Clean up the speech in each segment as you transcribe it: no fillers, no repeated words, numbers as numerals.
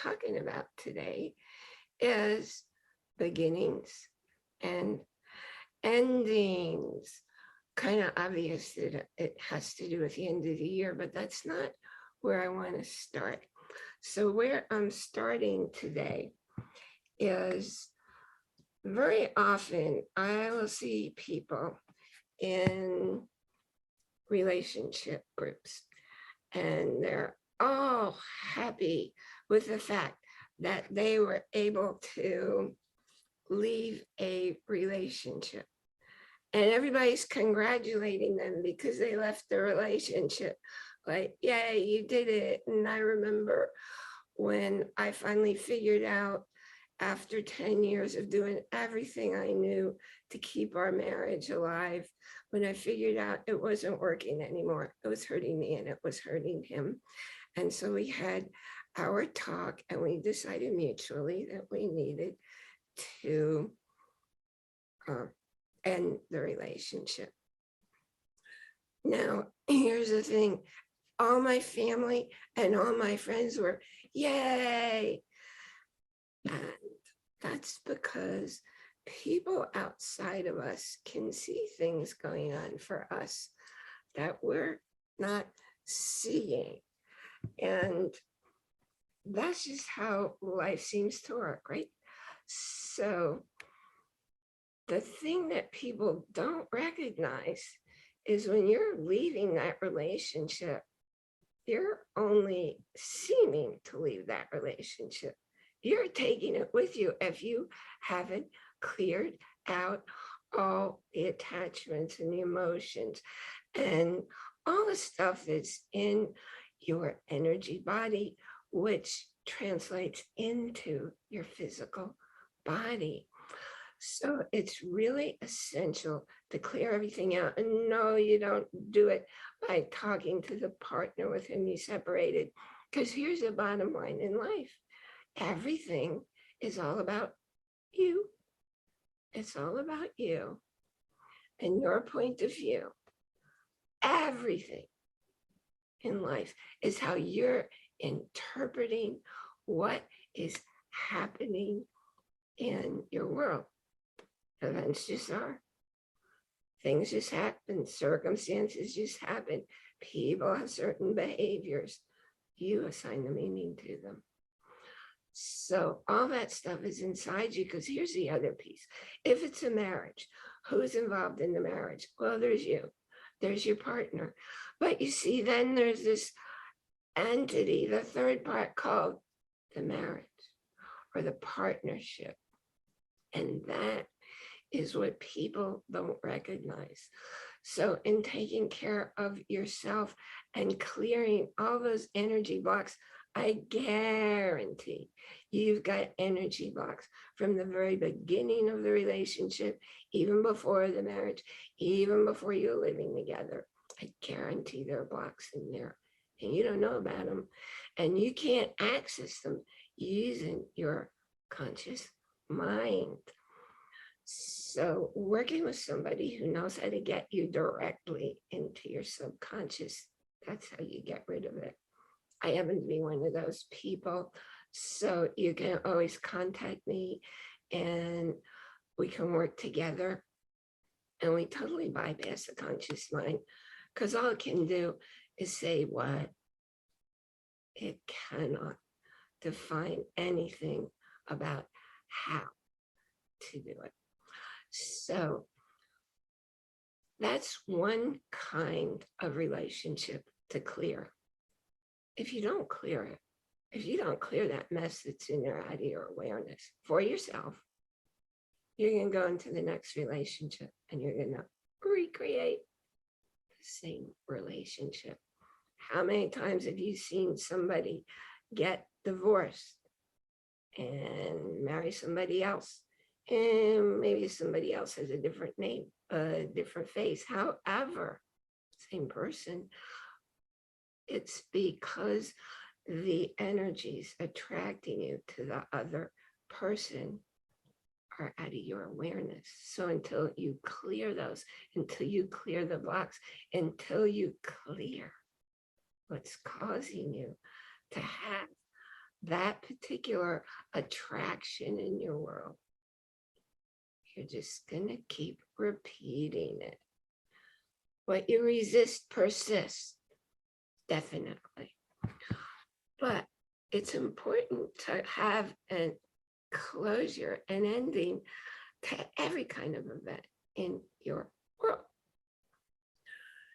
talking about today is beginnings and endings. Kind of obvious that it has to do with the end of the year, but that's not where I want to start. So where I'm starting today is very often I will see people in relationship groups and they're all happy with the fact that they were able to leave a relationship. And everybody's congratulating them because they left the relationship. Like, yeah, you did it. And I remember when I finally figured out after 10 years of doing everything I knew to keep our marriage alive, when I figured out it wasn't working anymore, it was hurting me and it was hurting him. And so we had our talk and we decided mutually that we needed to end the relationship. Now, here's the thing. All my family and all my friends were, yay. And that's because people outside of us can see things going on for us that we're not seeing. And that's just how life seems to work, right? So the thing that people don't recognize is when you're leaving that relationship, you're only seeming to leave that relationship. You're taking it with you if you haven't cleared out all the attachments and the emotions and all the stuff that's in your energy body, which translates into your physical body. So it's really essential to clear everything out. And no, you don't do it by talking to the partner with whom you separated. Because here's the bottom line in life. Everything is all about you. It's all about you and your point of view. Everything in life is how you're interpreting what is happening in your world. Events just are. Things just happen. Circumstances just happen. People have certain behaviors. You assign the meaning to them. So all that stuff is inside you, because here's the other piece. If it's a marriage, who's involved in the marriage? Well, there's you. There's your partner. But you see, then there's this entity, the third part, called the marriage or the partnership. And that is what people don't recognize. So in taking care of yourself and clearing all those energy blocks, I guarantee you've got energy blocks from the very beginning of the relationship, even before the marriage, even before you're living together. I guarantee there are blocks in there and you don't know about them and you can't access them using your conscious mind. So working with somebody who knows how to get you directly into your subconscious, that's how you get rid of it. I happen to be one of those people. So you can always contact me and we can work together. And we totally bypass the conscious mind because all it can do is say what? It cannot define anything about how to do it. So that's one kind of relationship to clear. If you don't clear it, if you don't clear that mess that's in there out of your awareness for yourself, you're going to go into the next relationship and you're going to recreate the same relationship. How many times have you seen somebody get divorced and marry somebody else? And maybe somebody else has a different name, a different face. However, same person. It's because the energies attracting you to the other person are out of your awareness. So until you clear those, until you clear the blocks, until you clear what's causing you to have that particular attraction in your world. You're just going to keep repeating it. What you resist persists, definitely. But it's important to have a closure and ending to every kind of event in your world.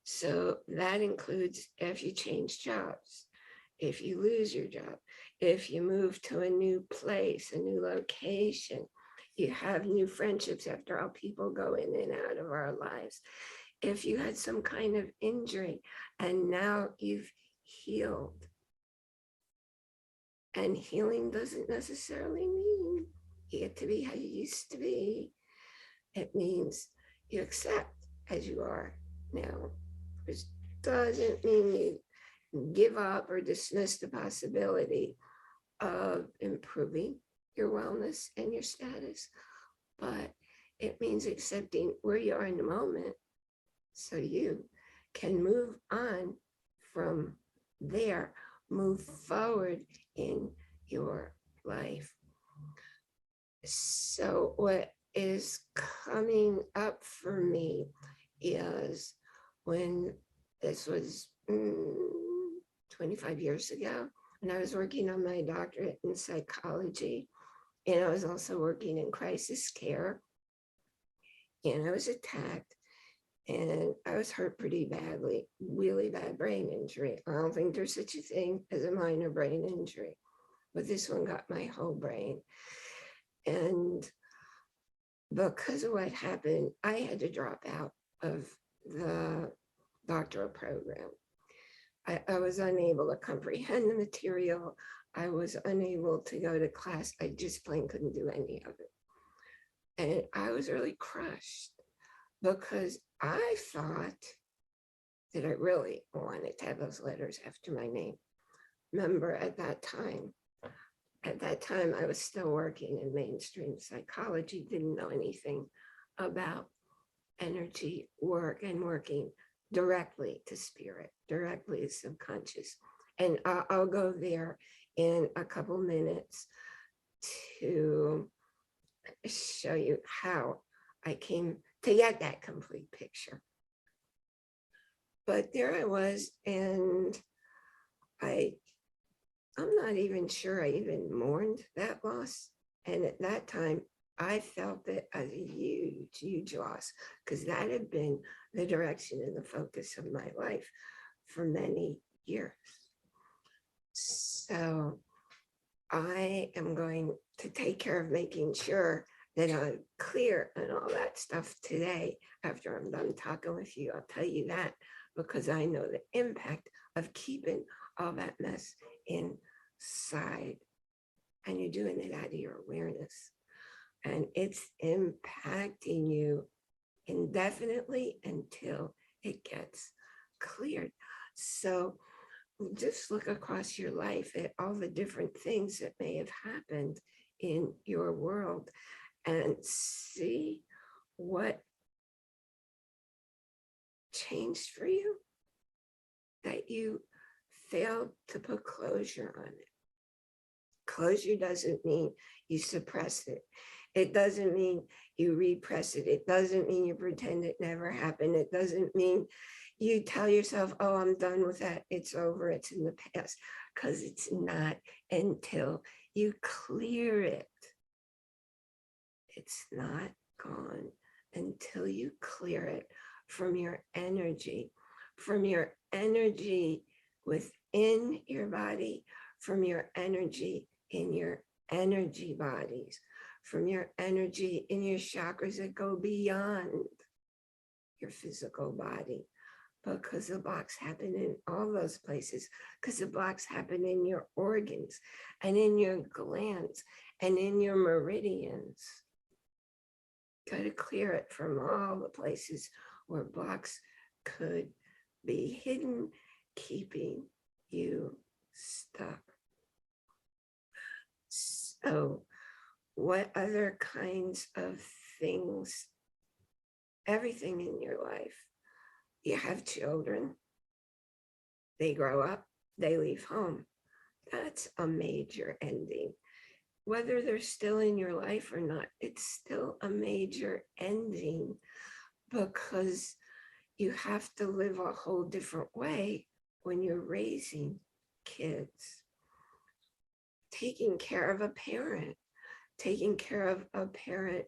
So that includes if you change jobs, if you lose your job, if you move to a new place, a new location, you have new friendships. After all, people go in and out of our lives. If you had some kind of injury and now you've healed. And healing doesn't necessarily mean you get to be how you used to be. It means you accept as you are now, which doesn't mean you give up or dismiss the possibility of improving your wellness and your status, but it means accepting where you are in the moment so you can move on from there, move forward in your life. So what is coming up for me is when this was 25 years ago, when I was working on my doctorate in psychology, and I was also working in crisis care, and I was attacked, and I was hurt pretty badly, really bad brain injury. I don't think there's such a thing as a minor brain injury, but this one got my whole brain. And because of what happened, I had to drop out of the doctoral program. I was unable to comprehend the material. I was unable to go to class. I just plain couldn't do any of it. And I was really crushed because I thought that I really wanted to have those letters after my name. Remember, at that time, I was still working in mainstream psychology, didn't know anything about energy work and working directly to spirit, directly to subconscious. And I'll go there in a couple minutes to show you how I came to get that complete picture. But there I was, and I'm not even sure I even mourned that loss. And at that time, I felt it as a huge, huge loss, because that had been the direction and the focus of my life for many years. So I am going to take care of making sure that I'm clear on all that stuff today. After I'm done talking with you, I'll tell you that, because I know the impact of keeping all that mess inside. And you're doing it out of your awareness. And it's impacting you indefinitely until it gets cleared. So just look across your life at all the different things that may have happened in your world and see what changed for you, that you failed to put closure on it. Closure doesn't mean you suppress it. It doesn't mean you repress it. It doesn't mean you pretend it never happened. It doesn't mean you tell yourself, oh, I'm done with that. It's over. It's in the past. Because it's not until you clear it. It's not gone until you clear it from your energy within your body, from your energy in your energy bodies, from your energy in your chakras that go beyond your physical body, because the blocks happen in all those places, because the blocks happen in your organs and in your glands and in your meridians. Got to clear it from all the places where blocks could be hidden, keeping you stuck. So what other kinds of things, everything in your life? You have children, they grow up, they leave home. that's a major ending. Whether they're still in your life or not, it's still a major ending because you have to live a whole different way when you're raising kids. Taking care of a parent, taking care of a parent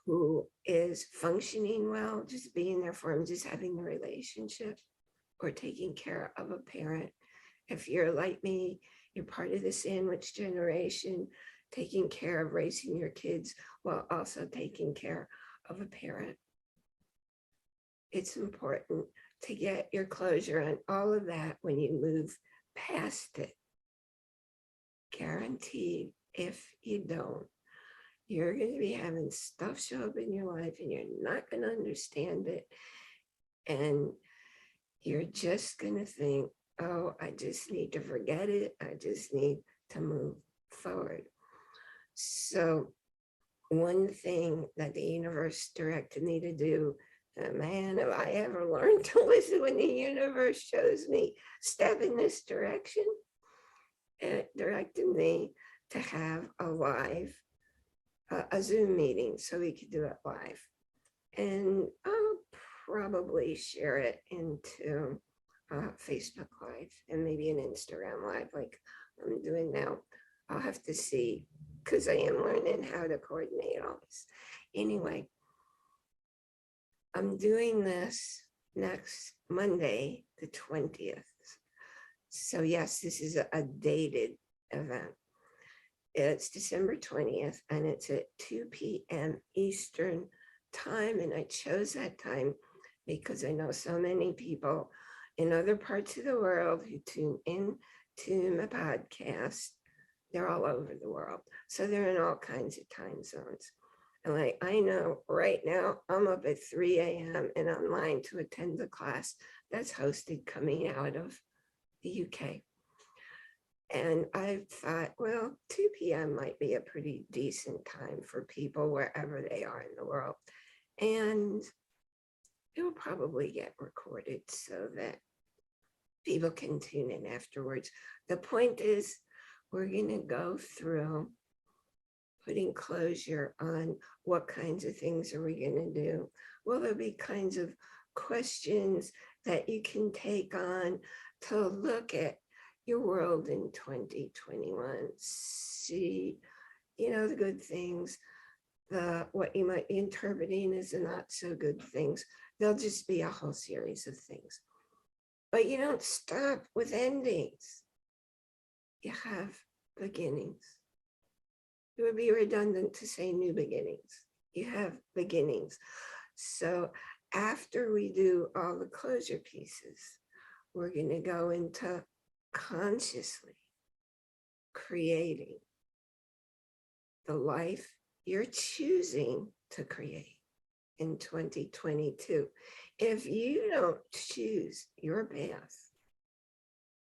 who is functioning well, just being there for them, just having the relationship, or taking care of a parent. If you're like me, you're part of the sandwich generation, taking care of raising your kids while also taking care of a parent. It's important to get your closure on all of that when you move past it. Guaranteed, if you don't, you're going to be having stuff show up in your life and you're not going to understand it. And you're just going to think, oh, I just need to forget it. I just need to move forward. So one thing that the universe directed me to do, man, have I ever learned to listen when the universe shows me step in this direction, it directed me to have a Zoom meeting so we could do it live. And I'll probably share it into Facebook Live and maybe an Instagram Live like I'm doing now. I'll have to see because I am learning how to coordinate all this. Anyway, I'm doing this next Monday, the 20th. So yes, this is a dated event. It's December 20th and it's at 2 p.m. Eastern time. And I chose that time because I know so many people in other parts of the world who tune in to my podcast. They're all over the world. So they're in all kinds of time zones. And like, I know right now I'm up at 3 a.m. and online to attend the class that's hosted coming out of the UK. And I thought, well, 2 p.m. might be a pretty decent time for people wherever they are in the world. And it will probably get recorded so that people can tune in afterwards. The point is, we're going to go through putting closure on what kinds of things are we going to do. Well, there'll be kinds of questions that you can take on to look at your world in 2021. See, the good things, what you might be interpreting as the not so good things. There'll just be a whole series of things. But you don't stop with endings. You have beginnings. It would be redundant to say new beginnings. You have beginnings. So after we do all the closure pieces, we're going to go into consciously creating the life you're choosing to create in 2022. If you don't choose your path,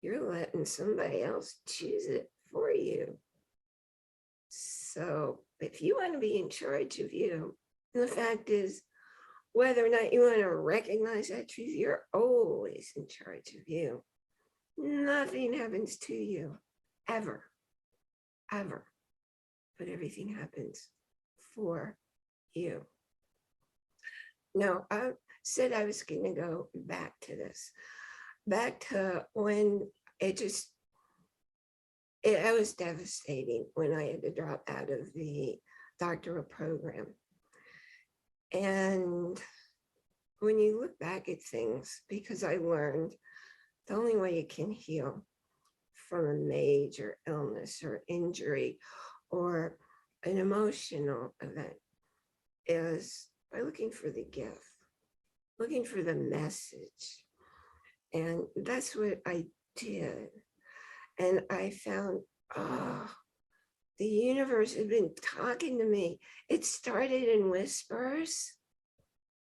you're letting somebody else choose it for you. So if you want to be in charge of you, and the fact is, whether or not you want to recognize that truth, you're always in charge of you. Nothing happens to you, ever, ever. But everything happens for you. Now, I said I was going to go back to this, back to when it was devastating when I had to drop out of the doctorate program. And when you look back at things, because I learned the only way you can heal from a major illness or injury or an emotional event is by looking for the gift, looking for the message. And that's what I did. And I found, the universe had been talking to me. It started in whispers.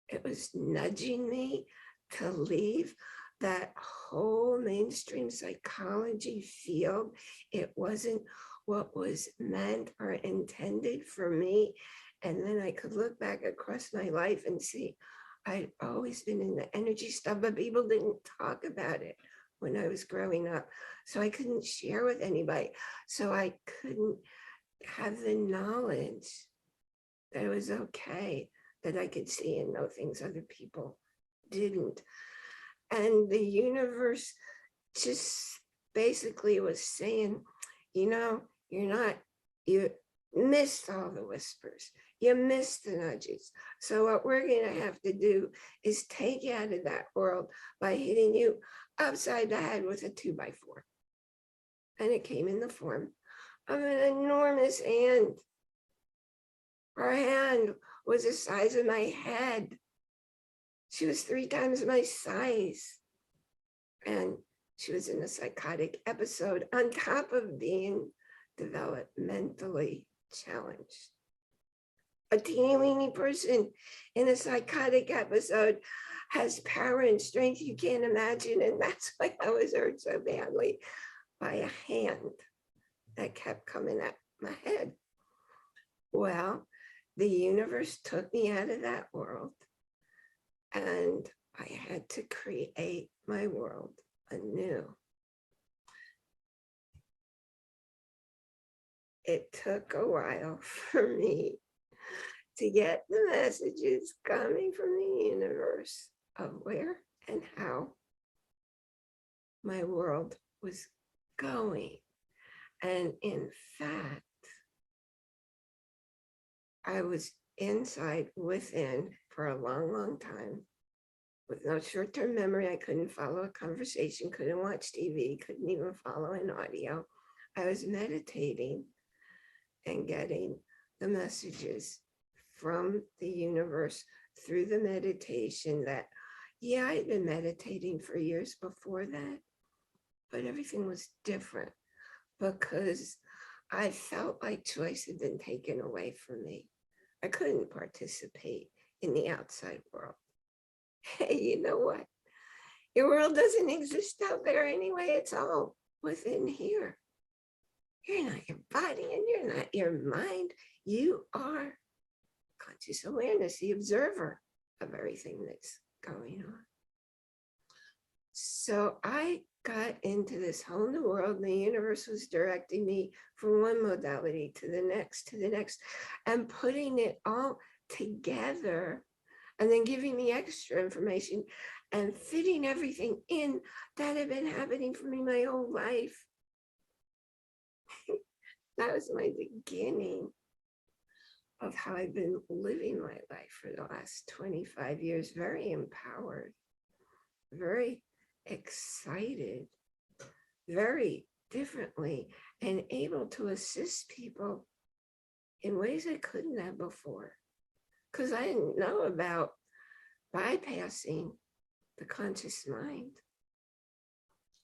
It was nudging me to leave that whole mainstream psychology field. It wasn't what was meant or intended for me. And then I could look back across my life and see I'd always been in the energy stuff, but people didn't talk about it. when I was growing up. So I couldn't share with anybody. So I couldn't have the knowledge that it was okay, that I could see and know things other people didn't. And the universe just basically was saying, you missed all the whispers. You missed the nudges. So what we're going to have to do is take you out of that world by hitting you upside the head with a 2x4. And it came in the form of an enormous hand. Her hand was the size of my head. She was 3 times my size. And she was in a psychotic episode on top of being developmentally challenged. A teeny weeny person in a psychotic episode has power and strength you can't imagine. And that's why I was hurt so badly by a hand that kept coming at my head. Well, the universe took me out of that world, and I had to create my world anew. It took a while for me to get the messages coming from the universe of where and how my world was going. And in fact, I was inside within for a long, long time with no short-term memory. I couldn't follow a conversation, couldn't watch TV, couldn't even follow an audio. I was meditating and getting the messages from the universe through the meditation that, yeah, I'd been meditating for years before that, but everything was different because I felt like choice had been taken away from me. I couldn't participate in the outside world. Hey, you know what? Your world doesn't exist out there anyway. It's all within here. You're not your body and you're not your mind. You are conscious awareness, the observer of everything that's going on. So I got into this whole new world, and the universe was directing me from one modality to the next, and putting it all together, and then giving me extra information and fitting everything in that had been happening for me my whole life. That was my beginning of how I've been living my life for the last 25 years, very empowered, very excited, very differently, and able to assist people in ways I couldn't have before, because I didn't know about bypassing the conscious mind.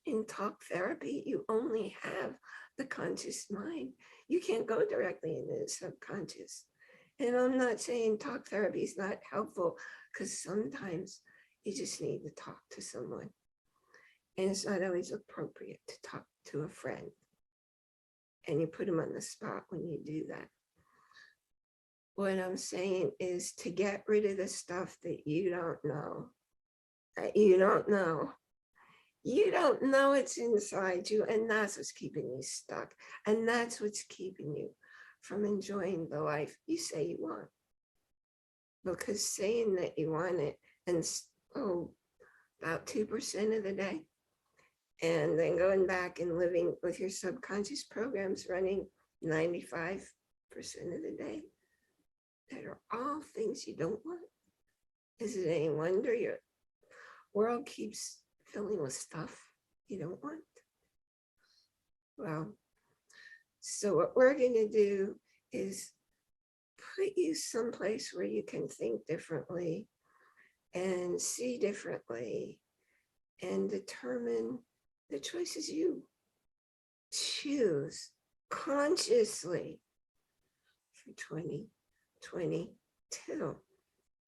In talk therapy, you only have the conscious mind. You can't go directly into the subconscious. And I'm not saying talk therapy is not helpful, because sometimes you just need to talk to someone. And it's not always appropriate to talk to a friend. And you put them on the spot when you do that. What I'm saying is to get rid of the stuff that you don't know, You don't know it's inside you, and that's what's keeping you stuck. And that's what's keeping you from enjoying the life you say you want. Because saying that you want it, and about 2% of the day, and then going back and living with your subconscious programs running 95% of the day, that are all things you don't want. Is it any wonder your world keeps filling with stuff you don't want? Well, so what we're going to do is put you someplace where you can think differently and see differently and determine the choices you choose consciously for 2022.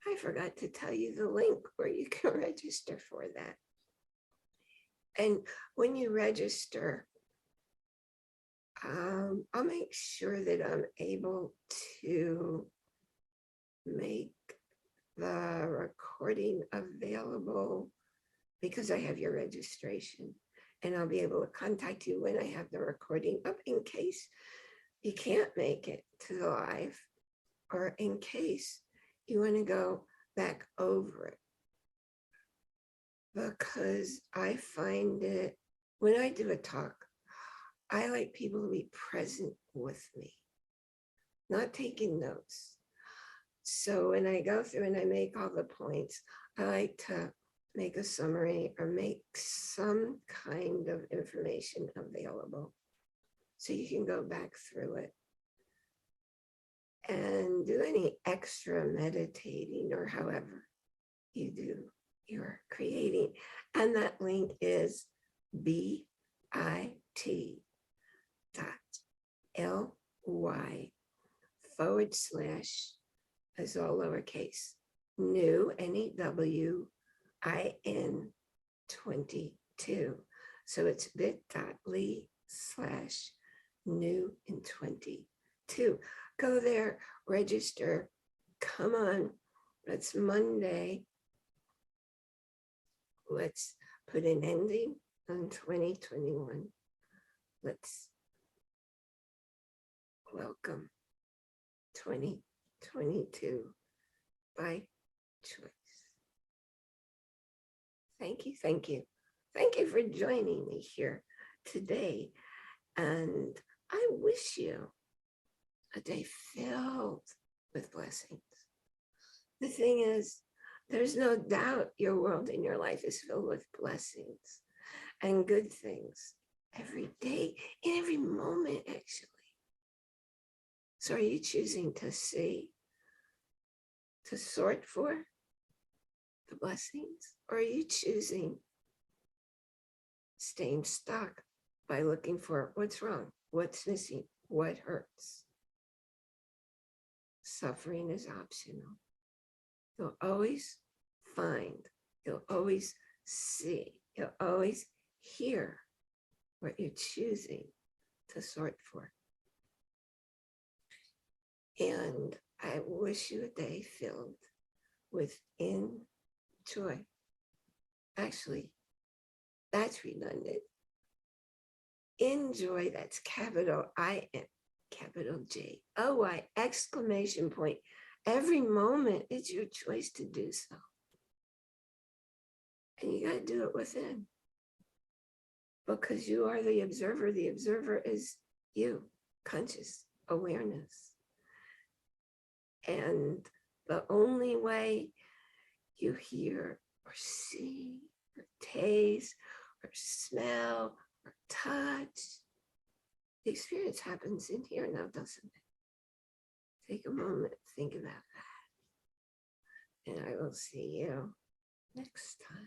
I forgot to tell you the link where you can register for that. And when you register, I'll make sure that I'm able to make the recording available, because I have your registration. And I'll be able to contact you when I have the recording up in case you can't make it to the live, or in case you want to go back over it. Because I find it, when I do a talk, I like people to be present with me, not taking notes. So when I go through and I make all the points, I like to make a summary or make some kind of information available so you can go back through it and do any extra meditating or however you do your creating. And that link is bit.ly, as all lowercase, new, NEWIN 22. So it's bit.ly/new in 22. Go there, register, come on. It's Monday. Let's put an ending on 2021. Let's welcome 2022 by choice. Thank you, thank you. Thank you for joining me here today. And I wish you a day filled with blessings. The thing is, there's no doubt your world and your life is filled with blessings and good things every day, in every moment, actually. So are you choosing to see, to sort for the blessings? Or are you choosing staying stuck by looking for what's wrong, what's missing, what hurts? Suffering is optional. You'll always find, you'll always see, you'll always hear what you're choosing to sort for. And I wish you a day filled with joy. Actually, that's redundant. Enjoy, that's capital I-N, capital J-O-Y, exclamation point. Every moment, it's your choice to do so. And you got to do it within. Because you are the observer. The observer is you, conscious awareness. And the only way you hear or see or taste or smell or touch, the experience happens in here now, doesn't it? Take a moment, think about that. And I will see you next time.